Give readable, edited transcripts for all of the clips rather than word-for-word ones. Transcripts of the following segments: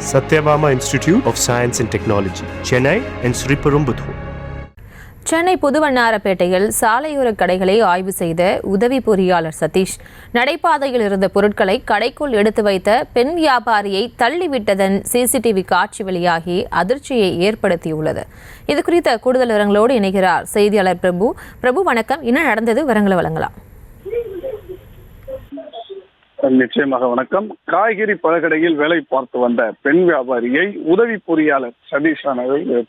Satyabama Institute of Science and Technology, Chennai and Sriperumbudur. Chennai புதுவண்ணாரப்பேட்டையில் சாலையோர கடைகளை ஆய்வு செய்த உதவி பொறியாளர் சதீஷ் நடைபாதையில் இருந்த பொருட்களை கடைக்குள் எடுத்து வைத்த பெண் வியாபாரியை தள்ளிவிட்டதன் சிசிடிவி காட்சி வெளியாகி அதிர்ச்சியை ஏற்படுத்தியுள்ளது. இது குறித்த கூடுதல் விவரங்களோடு இணைகிறார் செய்தியாளர் பிரபு. பிரபு வணக்கம். என்ன நடந்தது? விவரங்களை வழங்கலாம். நிச்சயமாக வணக்கம். காய்கறி பழக்கடையில் வேலை பார்த்து வந்த பெண் வியாபாரியை உதவி பொறியாளர் சதீஷ்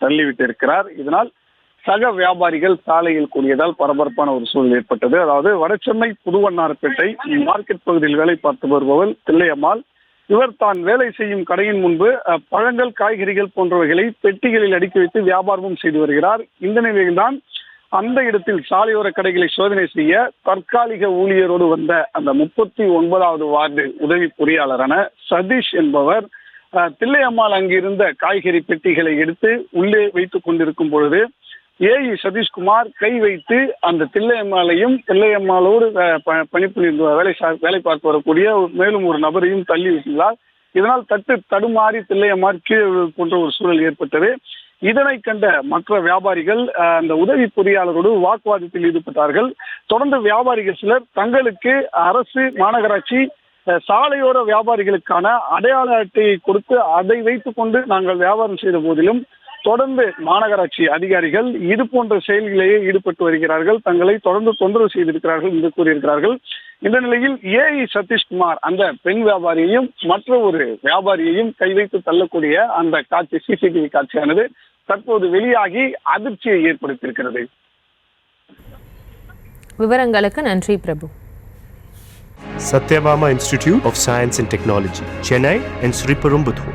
தள்ளிவிட்டிருக்கிறார். இதனால் சக வியாபாரிகள் சாலையில் கூடியதால் பரபரப்பான ஒரு சூழல் ஏற்பட்டது. அதாவது வடசென்னை புதுவண்ணாரப்பேட்டை மார்க்கெட் பகுதியில் வேலை பார்த்து வருபவர் தில்லையம்மாள். இவர் தான் வேலை செய்யும் கடையின் முன்பு பழங்கள், காய்கறிகள் போன்றவைகளை பெட்டிகளில் அடுக்கி வைத்து வியாபாரமும் செய்து வருகிறார். இந்த நிலையில்தான் அந்த இடத்தில் சாலையோர கடைகளை சோதனை செய்ய தற்காலிக ஊழியரோடு வந்த அந்த 39வது வார்டு உதவி பொறியாளரான சதீஷ் என்பவர் தில்லையம்மாள் அங்கிருந்த காய்கறி பெட்டிகளை எடுத்து உள்ளே வைத்துக் கொண்டிருக்கும் பொழுது ஏஇ சதீஷ்குமார் கை வைத்து அந்த தில்லையம்மாளோடு பணிபுரிந்து வேலை பார்த்து வரக்கூடிய மேலும் ஒரு நபரையும் தள்ளி விட்டுள்ளார். இதனால் தடுமாறி தில்லையம்மாள் கீழே போன்ற ஒரு சூழல் ஏற்பட்டது. இதனை கண்ட மற்ற வியாபாரிகள் அந்த உதவி பொறியாளரோடு வாக்குவாதத்தில் ஈடுபட்டார்கள். தொடர்ந்து வியாபாரிகள் சிலர் தங்களுக்கு அரசு, மாநகராட்சி சாலையோர வியாபாரிகளுக்கான அடையாள அட்டையை கொடுத்து அதை வைத்துக் கொண்டு நாங்கள் வியாபாரம் செய்த போதிலும் தொடர்ந்து மாநகராட்சி அதிகாரிகள் இது போன்ற செயல்களிலேயே ஈடுபட்டு வருகிறார்கள், தங்களை தொடர்ந்து தொந்தரவு செய்திருக்கிறார்கள் என்று கூறியிருக்கிறார்கள். இந்த நிலையில் ஏஇ சதீஷ்குமார் அந்த பெண் வியாபாரியையும் மற்ற ஒரு வியாபாரியையும் கை வைத்து தள்ளக்கூடிய அந்த காட்சி, சிசிடிவி காட்சியானது தற்போது வெளியாகி அதிர்ச்சியை ஏற்படுத்தியிருக்கிறது. விவரங்களுக்கு நன்றி பிரபு. Satyabama Institute of Science and Technology, Chennai and Sriperumbudur.